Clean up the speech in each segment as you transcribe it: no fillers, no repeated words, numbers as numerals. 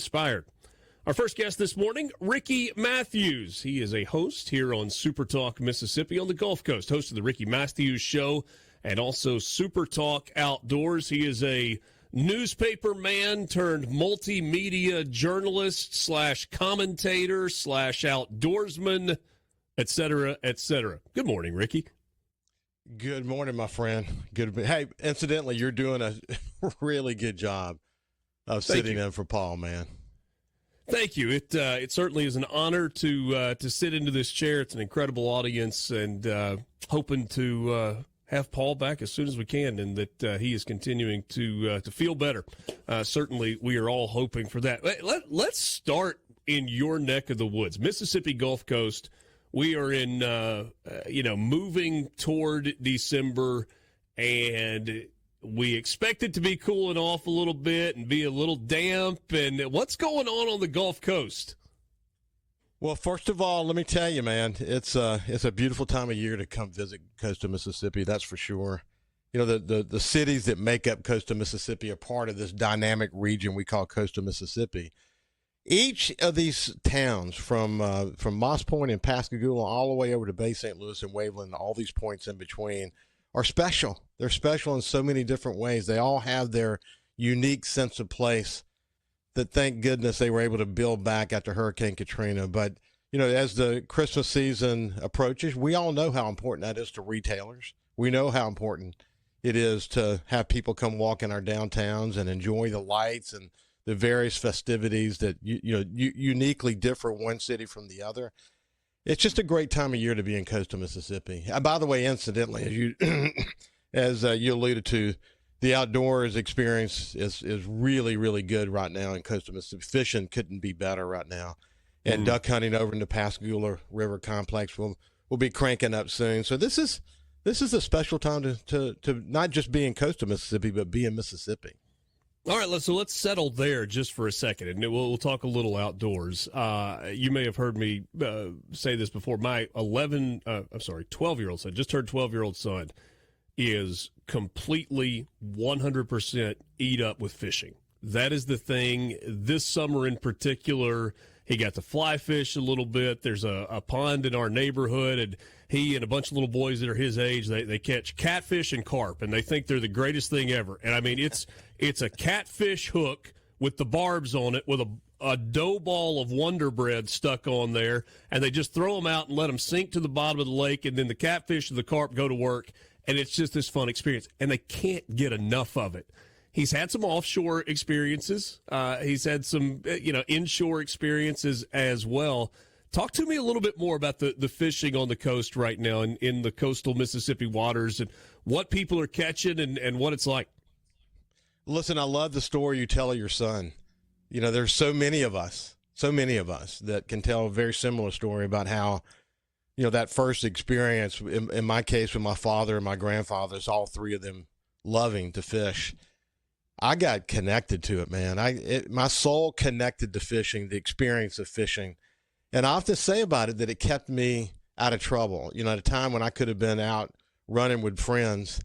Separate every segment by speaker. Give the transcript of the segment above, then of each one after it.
Speaker 1: Inspired. Our first guest this morning, Ricky Mathews. He is a host here on SuperTalk Mississippi on the Gulf Coast, host of the Ricky Mathews Show and also SuperTalk Outdoors. He is a newspaper man turned multimedia journalist slash commentator slash outdoorsman, et cetera, et cetera. Good morning, Ricky.
Speaker 2: Good morning, my friend. Good. Hey, incidentally, you're doing a really good job of sitting in for Paul, man.
Speaker 1: Thank you. It certainly is an honor to sit into this chair. It's an incredible audience, and hoping to have Paul back as soon as we can, and that he is continuing to feel better. Certainly, we are all hoping for that. Let's start in your neck of the woods, Mississippi Gulf Coast. We are in moving toward December, and we expect it to be cooling off a little bit and be a little damp. And what's going on the Gulf Coast?
Speaker 2: Well, first of all, let me tell you, man, it's a beautiful time of year to come visit coastal Mississippi. That's for sure. You know, the cities that make up coastal Mississippi are part of this dynamic region we call coastal Mississippi. Each of these towns, from Moss Point and Pascagoula all the way over to Bay St. Louis and Waveland, all these points in between, are special. They're special in so many different ways. They all have their unique sense of place that, thank goodness, they were able to build back after Hurricane Katrina. But, you know, as the Christmas season approaches, we all know how important that is to retailers. We know how important it is to have people come walk in our downtowns and enjoy the lights and the various festivities that, uniquely differ one city from the other. It's just a great time of year to be in coastal Mississippi. By the way, incidentally, as you alluded to, the outdoors experience is really, really good right now in coastal Mississippi. Fishing couldn't be better right now. And duck hunting over in the Pascagoula River Complex will be cranking up soon. So this is a special time to not just be in coastal Mississippi, but be in Mississippi.
Speaker 1: All right, so let's settle there just for a second, and we'll talk a little outdoors. You may have heard me say this before. My 12-year-old son, just turned 12-year-old son, is completely 100% eat up with fishing. That is the thing. This summer in particular, he got to fly fish a little bit. There's a pond in our neighborhood, and he and a bunch of little boys that are his age, they catch catfish and carp, and they think they're the greatest thing ever. And, I mean, it's a catfish hook with the barbs on it with a dough ball of Wonder Bread stuck on there, and they just throw them out and let them sink to the bottom of the lake, and then the catfish and the carp go to work, and it's just this fun experience. And they can't get enough of it. He's had some offshore experiences. He's had some, inshore experiences as well. Talk to me a little bit more about the fishing on the coast right now in the coastal Mississippi waters and what people are catching and what it's like.
Speaker 2: Listen, I love the story you tell of your son. You know, there's so many of us that can tell a very similar story about how, that first experience, in my case with my father and my grandfathers, all three of them loving to fish. I got connected to it, man. My soul connected to fishing, the experience of fishing. And I often say about it that it kept me out of trouble. At a time when I could have been out running with friends,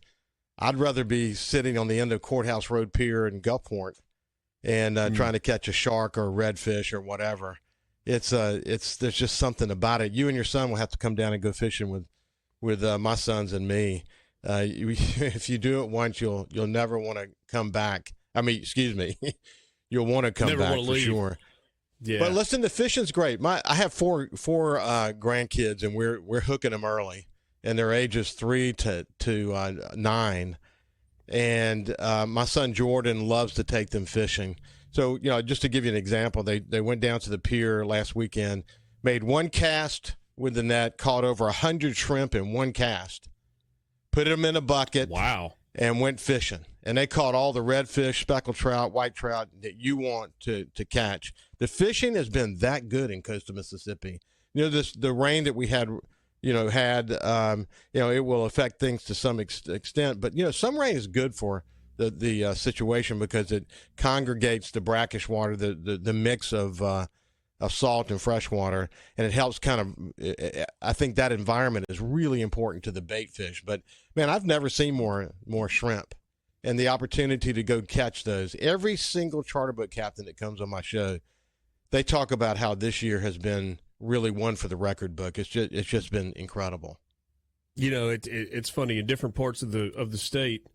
Speaker 2: I'd rather be sitting on the end of Courthouse Road Pier in Gulfport and trying to catch a shark or a redfish or whatever. There's just something about it. You and your son will have to come down and go fishing with my sons and me. If you do it once, you'll never want to come back. I mean, excuse me, you'll want to come back for sure. Yeah. But listen, the fishing's great. I have four grandkids, and we're hooking them early, and their ages 3 to 9. And my son Jordan loves to take them fishing. So just to give you an example, they went down to the pier last weekend, made one cast with the net, caught over 100 shrimp in one cast, put them in a bucket.
Speaker 1: Wow.
Speaker 2: And went fishing. And they caught all the redfish, speckled trout, white trout that you want to catch. The fishing has been that good in coastal Mississippi. The rain that we had, it will affect things to some extent. But, some rain is good for the situation because it congregates the brackish water, the mix of salt and fresh water, and it helps I think that environment is really important to the bait fish. But, man, I've never seen more shrimp and the opportunity to go catch those. Every single charter boat captain that comes on my show, they talk about how this year has been really one for the record book. It's just been incredible.
Speaker 1: You know, it's funny in different parts of the state.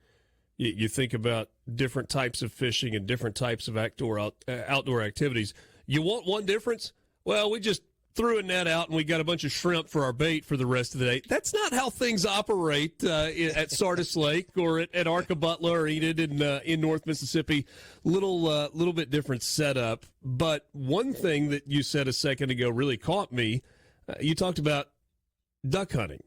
Speaker 1: You think about different types of fishing and different types of outdoor activities. You want one difference? Well, we just threw a net out and we got a bunch of shrimp for our bait for the rest of the day. That's not how things operate at Sardis Lake or at Arcabutla or Enid in North Mississippi. Little bit different setup. But one thing that you said a second ago really caught me. You talked about duck hunting.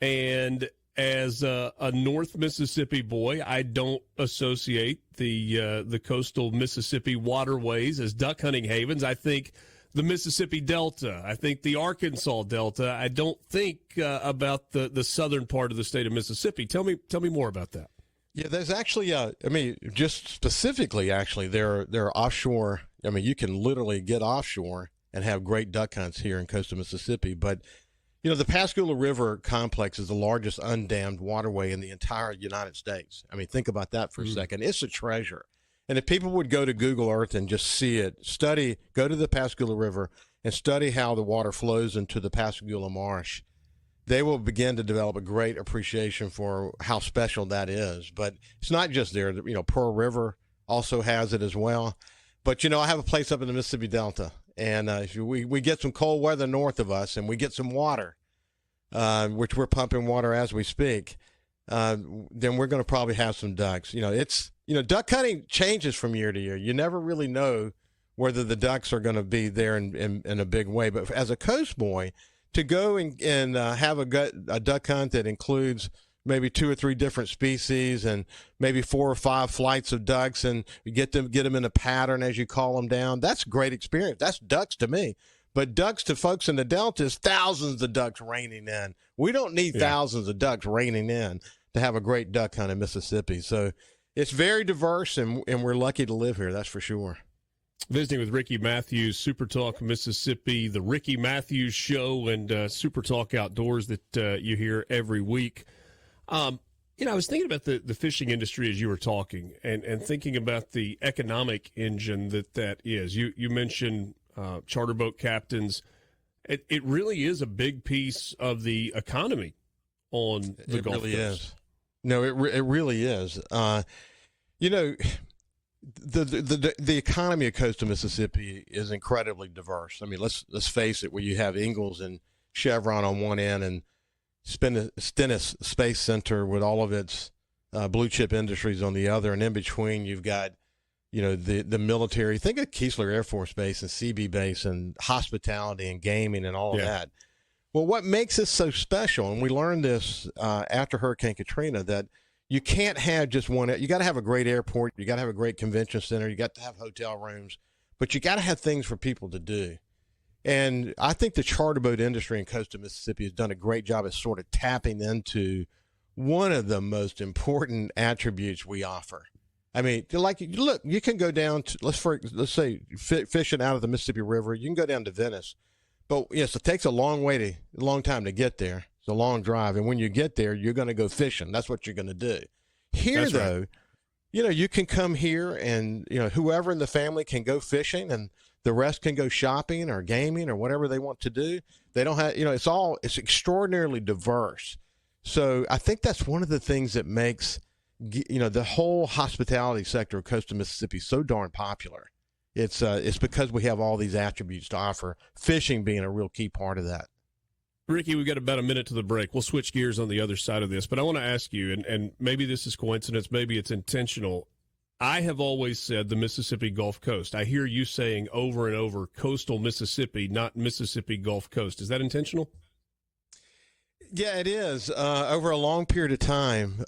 Speaker 1: And as a North Mississippi boy, I don't associate the coastal Mississippi waterways as duck hunting havens. I think the Mississippi Delta. I think the Arkansas Delta. I don't think about the southern part of the state of Mississippi. Tell me more about that.
Speaker 2: Yeah, there's actually, just specifically, actually, there are offshore. I mean, you can literally get offshore and have great duck hunts here in coastal Mississippi. But, you know, the Pascagoula River complex is the largest undammed waterway in the entire United States. I mean, think about that for a second. It's a treasure. And if people would go to Google Earth and just see it, go to the Pascagoula River and study how the water flows into the Pascagoula Marsh, they will begin to develop a great appreciation for how special that is. But it's not just there. You know, Pearl River also has it as well. But, you know, I have a place up in the Mississippi Delta, and if we get some cold weather north of us and we get some water, which we're pumping water as we speak, then we're going to probably have some ducks. Duck hunting changes from year to year. You never really know whether the ducks are going to be there in a big way. But as a coast boy, to go and have a duck hunt that includes maybe 2 or 3 different species and maybe 4 or 5 flights of ducks, and you get them in a pattern as you call them down, that's a great experience. That's ducks to me. But ducks to folks in the Delta is thousands of ducks raining in. We don't need thousands of ducks raining in to have a great duck hunt in Mississippi. So it's very diverse, and we're lucky to live here, that's for sure.
Speaker 1: Visiting with Ricky Mathews, SuperTalk Mississippi, the Ricky Mathews Show, and SuperTalk Outdoors that you hear every week. I was thinking about the fishing industry as you were talking, and thinking about the economic engine that is. You mentioned charter boat captains. It really is a big piece of the economy on the Gulf Coast. It really is.
Speaker 2: No, it really is. The economy of coastal Mississippi is incredibly diverse. I mean, let's face it. Where you have Ingalls and Chevron on one end, and Stennis Space Center with all of its blue chip industries on the other, and in between you've got, the military. Think of Keesler Air Force Base and CB Base and hospitality and gaming and all of that. Well, what makes this so special, and we learned this after Hurricane Katrina, that you can't have just one. You got to have a great airport. You got to have a great convention center. You got to have hotel rooms, but you got to have things for people to do. And I think the charter boat industry in coastal Mississippi has done a great job of sort of tapping into one of the most important attributes we offer. I mean, look, you can go down to, let's say fishing out of the Mississippi River. You can go down to Venice. But yes, it takes a long time to get there. It's a long drive, and when you get there, you're going to go fishing. That's what you're going to do. Here, though, you can come here, and whoever in the family can go fishing, and the rest can go shopping or gaming or whatever they want to do. They don't have, it's extraordinarily diverse. So I think that's one of the things that makes the whole hospitality sector of coastal Mississippi so darn popular. It's because we have all these attributes to offer, fishing being a real key part of that.
Speaker 1: Ricky, we've got about a minute to the break. We'll switch gears on the other side of this, but I want to ask you, and maybe this is coincidence, maybe it's intentional. I have always said the Mississippi Gulf Coast. I hear you saying over and over coastal Mississippi, not Mississippi Gulf Coast. Is that intentional?
Speaker 2: Yeah, it is. Over a long period of time,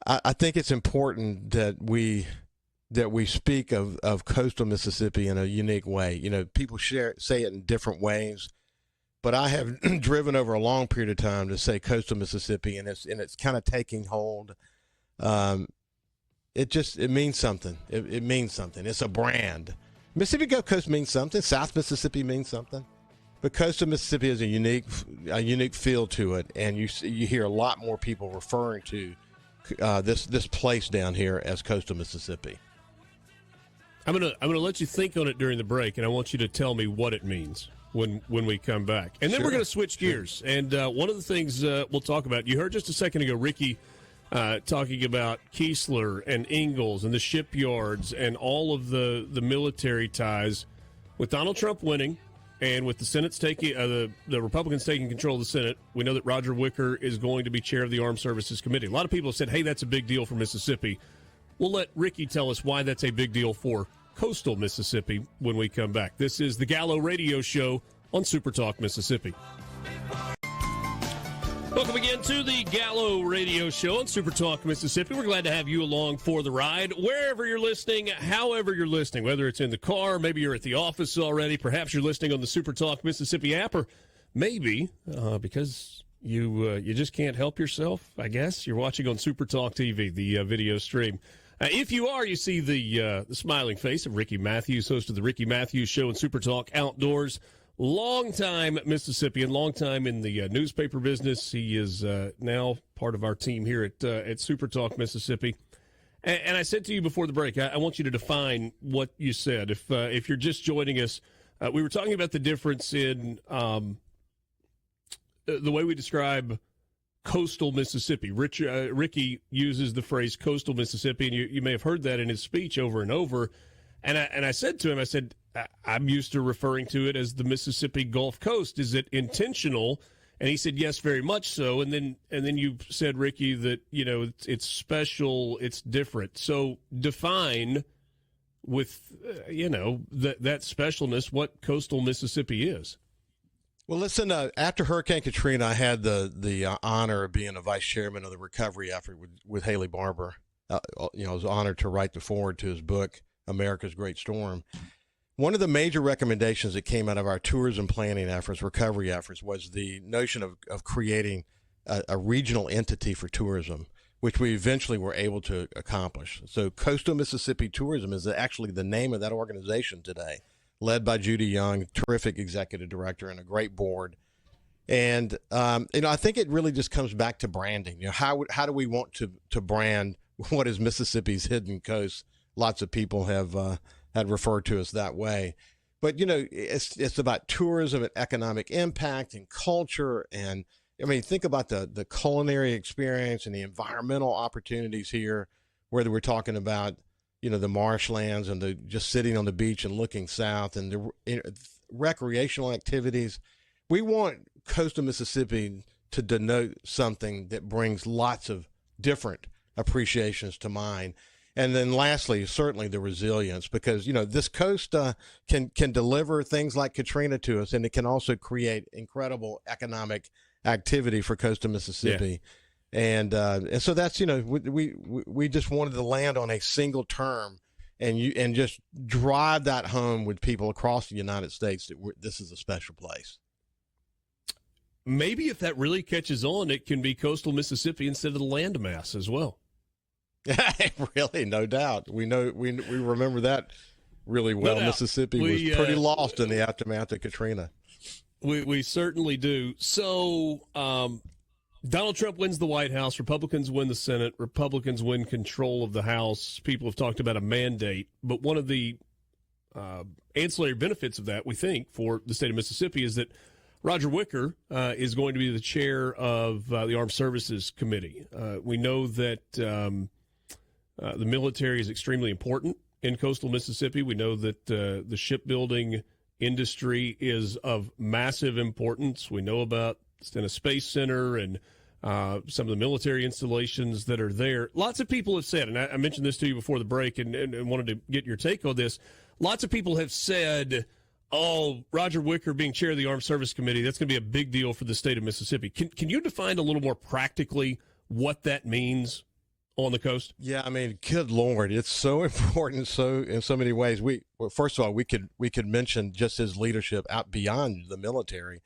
Speaker 2: I think it's important that we speak of coastal Mississippi in a unique way. People say it in different ways, but I have driven over a long period of time to say coastal Mississippi, and it's kind of taking hold. It means something. It means something. It's a brand. Mississippi Gulf Coast means something. South Mississippi means something. But coastal Mississippi has a unique feel to it, and you hear a lot more people referring to this place down here as coastal Mississippi.
Speaker 1: I'm gonna let you think on it during the break, and I want you to tell me what it means when we come back. And then we're going to switch gears. And one of the things we'll talk about, you heard just a second ago Ricky talking about Keesler and Ingalls and the shipyards and all of the military ties. With Donald Trump winning and with the Senate taking the Republicans taking control of the Senate, we know that Roger Wicker is going to be chair of the Armed Services Committee. A lot of people have said, hey, that's a big deal for Mississippi. We'll let Ricky tell us why that's a big deal for coastal Mississippi when we come back. This is the Gallo Radio Show on SuperTalk Mississippi. Welcome again to the Gallo Radio Show on SuperTalk Mississippi. We're glad to have you along for the ride. Wherever you're listening, however you're listening, whether it's in the car, maybe you're at the office already, perhaps you're listening on the SuperTalk Mississippi app, or maybe because you just can't help yourself, I guess, you're watching on SuperTalk TV, the video stream. If you are, you see the smiling face of Ricky Mathews, host of the Ricky Mathews Show and SuperTalk Outdoors. Long-time Mississippian, long-time in the newspaper business. He is now part of our team here at SuperTalk Mississippi. And I said to you before the break, I want you to define what you said. If you're just joining us, we were talking about the difference in the way we describe coastal Mississippi. Ricky uses the phrase coastal Mississippi, and you may have heard that in his speech over and over. And I said to him, I said, I'm used to referring to it as the Mississippi Gulf Coast. Is it intentional? And he said, yes, very much so. And then you said, Ricky, that, it's special, it's different. So define with, that specialness what coastal Mississippi is.
Speaker 2: Well, listen, after Hurricane Katrina, I had the honor of being a vice chairman of the recovery effort with Haley Barber. I was honored to write the foreword to his book, America's Great Storm. One of the major recommendations that came out of our tourism planning efforts, recovery efforts, was the notion of creating a regional entity for tourism, which we eventually were able to accomplish. So Coastal Mississippi Tourism is actually the name of that organization today, led by Judy Young, terrific executive director, and a great board. And, I think it really just comes back to branding. How do we want to brand what is Mississippi's hidden coast? Lots of people have had referred to us that way. But, it's about tourism and economic impact and culture. And, think about the culinary experience and the environmental opportunities here, whether we're talking about, the marshlands and just sitting on the beach and looking south and the recreational activities. We want coastal Mississippi to denote something that brings lots of different appreciations to mind. And then lastly, certainly the resilience, because, this coast can deliver things like Katrina to us, and it can also create incredible economic activity for coastal Mississippi. Yeah. And so that's, we just wanted to land on a single term and just drive that home with people across the United States that this is a special place.
Speaker 1: Maybe if that really catches on, it can be coastal Mississippi instead of the landmass as well.
Speaker 2: Really, no doubt. We remember that really well. No, Mississippi was pretty lost in the aftermath of Katrina.
Speaker 1: We certainly do. So Donald Trump wins the White House. Republicans win the Senate. Republicans win control of the House. People have talked about a mandate. But one of the ancillary benefits of that, we think, for the state of Mississippi is that Roger Wicker is going to be the chair of the Armed Services Committee. We know that the military is extremely important in coastal Mississippi. We know that the shipbuilding industry is of massive importance. We know about Stennis Space Center and some of the military installations that are there. Lots of people have said, and I mentioned this to you before the break and wanted to get your take on this. Lots of people have said, Roger Wicker being chair of the Armed Service Committee, that's going to be a big deal for the state of Mississippi. Can you define a little more practically what that means on the coast?
Speaker 2: Yeah, good Lord, it's so important. So in so many ways, first of all, we could mention just his leadership out beyond the military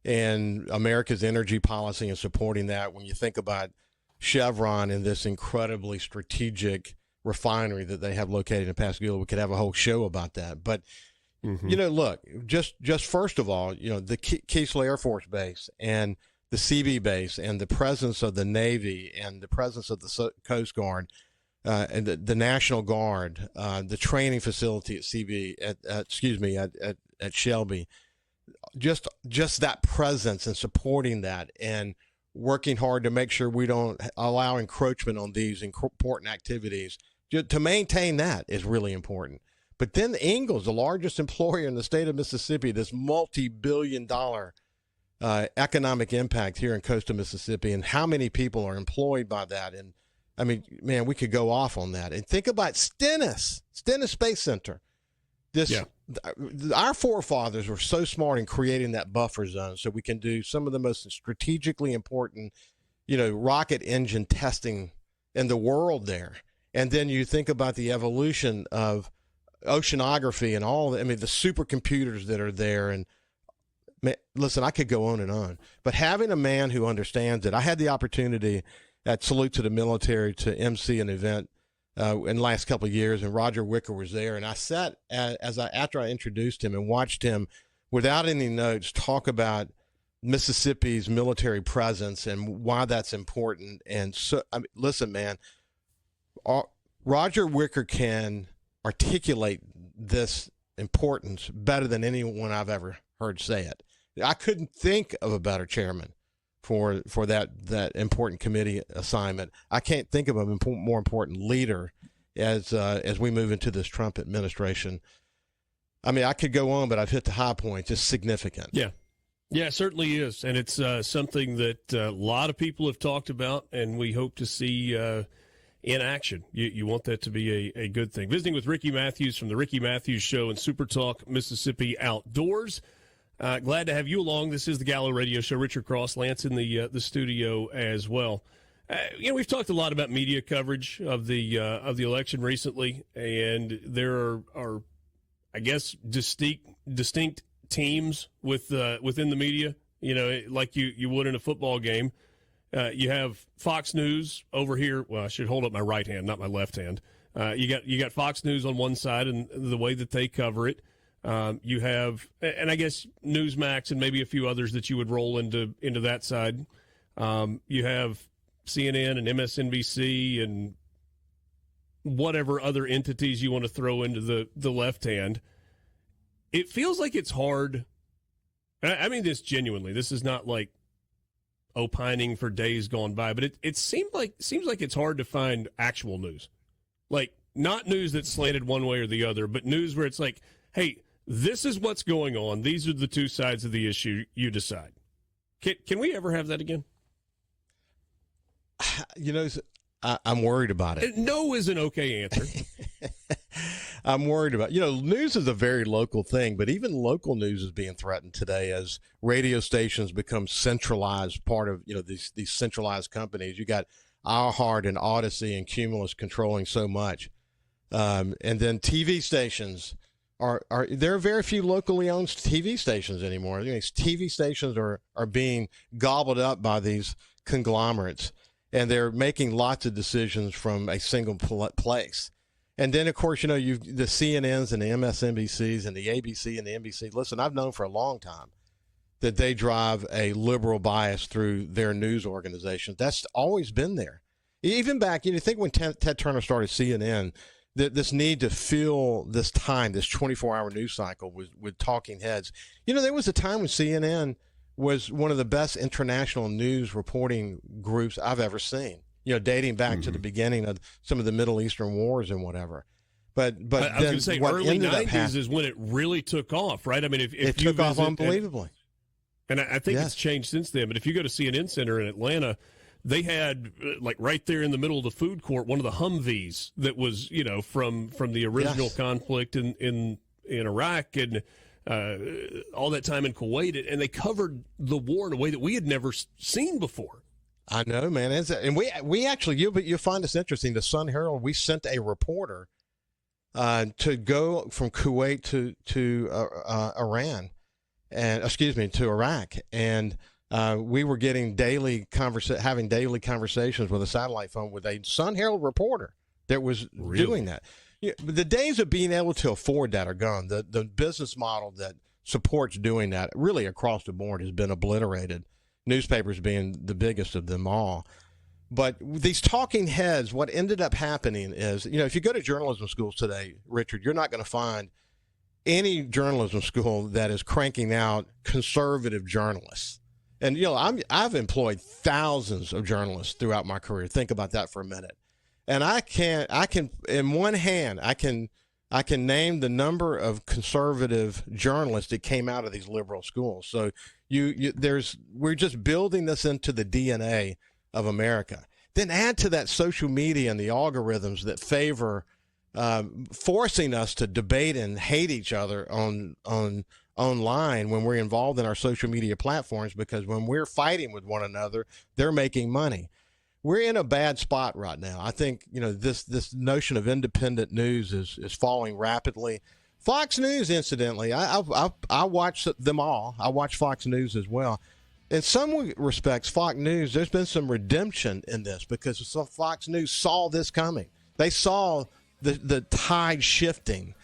Speaker 2: and America's energy policy and supporting that. When you think about Chevron and this incredibly strategic refinery that they have located in Pascagoula, we could have a whole show about that. But look, just first of all, the Keesler Air Force Base and the CB base and the presence of the Navy and the presence of the Coast Guard and the National Guard, the training facility at CB, at Shelby, just that presence and supporting that and working hard to make sure we don't allow encroachment on these important activities. To maintain that is really important. But then Ingalls, the largest employer in the state of Mississippi, this multi-billion-dollar economic impact here in coastal Mississippi, and how many people are employed by that. And I mean, man, we could go off on that. And think about Stennis Space Center. Our forefathers were so smart in creating that buffer zone so we can do some of the most strategically important, rocket engine testing in the world there. And then you think about the evolution of oceanography and all, the supercomputers that are there. And man, listen, I could go on and on, but having a man who understands it. I had the opportunity at Salute to the Military to MC an event in the last couple of years, and Roger Wicker was there. And I sat after I introduced him and watched him without any notes talk about Mississippi's military presence and why that's important. And so, listen, man, Roger Wicker can articulate this importance better than anyone I've ever heard say it. I couldn't think of a better chairman for that important committee assignment. I can't think of a more important leader as we move into this Trump administration. I mean, I could go on, but I've hit the high points. It's significant.
Speaker 1: Yeah, it certainly is, and it's something that a lot of people have talked about, and we hope to see in action. You want that to be a good thing. Visiting with Ricky Mathews from the Ricky Mathews Show and SuperTalk Mississippi Outdoors. Glad to have you along. This is the Gallo Radio Show. Richard Cross, Lance in the studio as well. We've talked a lot about media coverage of the election recently, and there are I guess, distinct teams within the media. Like you would in a football game. You have Fox News over here. Well, I should hold up my right hand, not my left hand. You got Fox News on one side and the way that they cover it. You have, and I guess Newsmax and maybe a few others that you would roll into that side. You have CNN and MSNBC and whatever other entities you want to throw into the left hand. It feels like it's hard. I mean this genuinely. This is not like opining for days gone by, but it seems like it's hard to find actual news. Like, not news that's slanted one way or the other, but news where it's like, hey, this is what's going on. These are the two sides of the issue. You decide. Can we ever have that again?
Speaker 2: I'm worried about it.
Speaker 1: No is an okay answer.
Speaker 2: I'm worried about, news is a very local thing, but even local news is being threatened today as radio stations become centralized part of, these centralized companies. You got iHeart and Odyssey and Cumulus controlling so much. And then TV stations there are very few locally owned TV stations anymore. TV stations are being gobbled up by these conglomerates, and they're making lots of decisions from a single place. And then, of course, you've the CNNs and the MSNBCs and the ABC and the NBC. Listen, I've known for a long time that they drive a liberal bias through their news organizations. That's always been there. Even back, think when Ted Turner started CNN, this need to fill this time, this 24-hour news cycle with talking heads. There was a time when CNN was one of the best international news reporting groups I've ever seen. Dating back to the beginning of some of the Middle Eastern wars and whatever. But I was
Speaker 1: going to say early 90s is when it really took off, right? I mean, if
Speaker 2: it took off unbelievably.
Speaker 1: And I think it's changed since then. But if you go to CNN Center in Atlanta, they had, like, right there in the middle of the food court, one of the Humvees that was, from the original conflict in Iraq and all that time in Kuwait. And they covered the war in a way that we had never seen before.
Speaker 2: I know, man. And we actually, you'll find this interesting. The Sun Herald, we sent a reporter to go from Kuwait to Iran, to Iraq, and we were getting having daily conversations with a satellite phone with a Sun Herald reporter that was doing that. The days of being able to afford that are gone. The business model that supports doing that really across the board has been obliterated. newspapers being the biggest of them all. But these talking heads, what ended up happening is, if you go to journalism schools today, Richard, you're not going to find any journalism school that is cranking out conservative journalists. And, I've employed thousands of journalists throughout my career. Think about that for a minute. And I can, in one hand, I can name the number of conservative journalists that came out of these liberal schools. So we're just building this into the DNA of America. Then add to that social media and the algorithms that favor forcing us to debate and hate each other online when we're involved in our social media platforms, because when we're fighting with one another, they're making money. We're in a bad spot right now. I think, this notion of independent news is falling rapidly. Fox News, incidentally, I watch them all. I watch Fox News as well. In some respects, Fox News, there's been some redemption in this because Fox News saw this coming. They saw the tide shifting,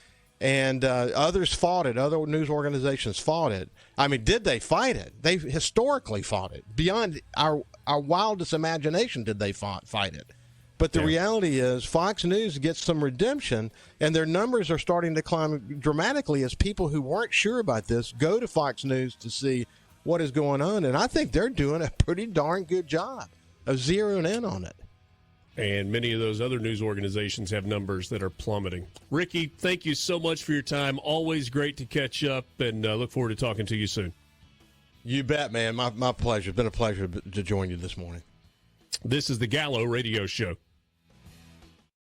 Speaker 2: and others fought it. Other news organizations fought it. I mean, did they fight it? They historically fought it. Beyond our wildest imagination did they fight it. But the reality is Fox News gets some redemption, and their numbers are starting to climb dramatically as people who weren't sure about this go to Fox News to see what is going on. And I think they're doing a pretty darn good job of zeroing in on it.
Speaker 1: And many of those other news organizations have numbers that are plummeting. Ricky, thank you so much for your time. Always great to catch up, and look forward to talking to you soon.
Speaker 2: You bet, man. My pleasure. It's been a pleasure to join you this morning.
Speaker 1: This is the Gallo Radio Show.